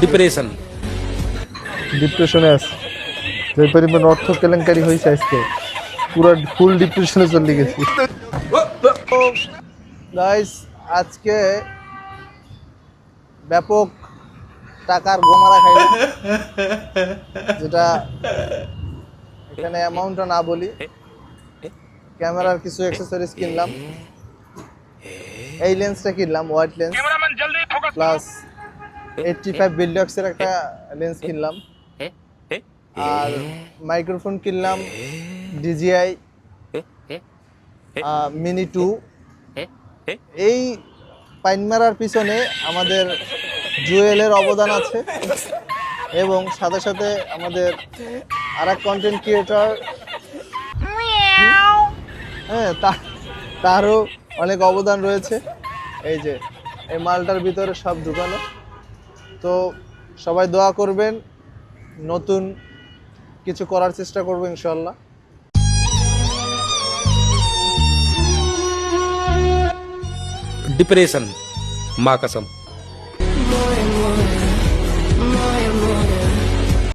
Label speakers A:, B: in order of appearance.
A: Depression
B: ডিপ্রেশনে আছে, যে পরিমাণ অর্থ কেলেঙ্কারি হয়েছে আজকে পুরো ফুল ডিপ্রেশনে চলে গেছি। গাইস, আজকে ব্যাপক টাকার গোমারা খাইলাম, যেটা এখানে অ্যামাউন্টটা না বলি। ক্যামেরার কিছু অ্যাক্সেসরিজ কিনলাম, এই লেন্সটা কিনলাম ওয়াইড লেন্স, প্লাস 85 বিল্ডক্সের একটা লেন্স কিনলাম, আর মাইক্রোফোন কিনলাম DJI মিনি 2। এই পাইন মারার পিছনে আমাদের জুয়েলের অবদান আছে, এবং সাথে সাথে আমাদের আরেক কন্টেন্ট ক্রিয়েটর, হ্যাঁ, তারও অনেক অবদান রয়েছে। এই যে এই মালটার ভিতরে সব ঢুকানো। তো সবাই দোয়া করবেন, নতুন কিছু করার চেষ্টা করবো ইনশাল্লাহ।
A: डिप्रेशन माँ कसम।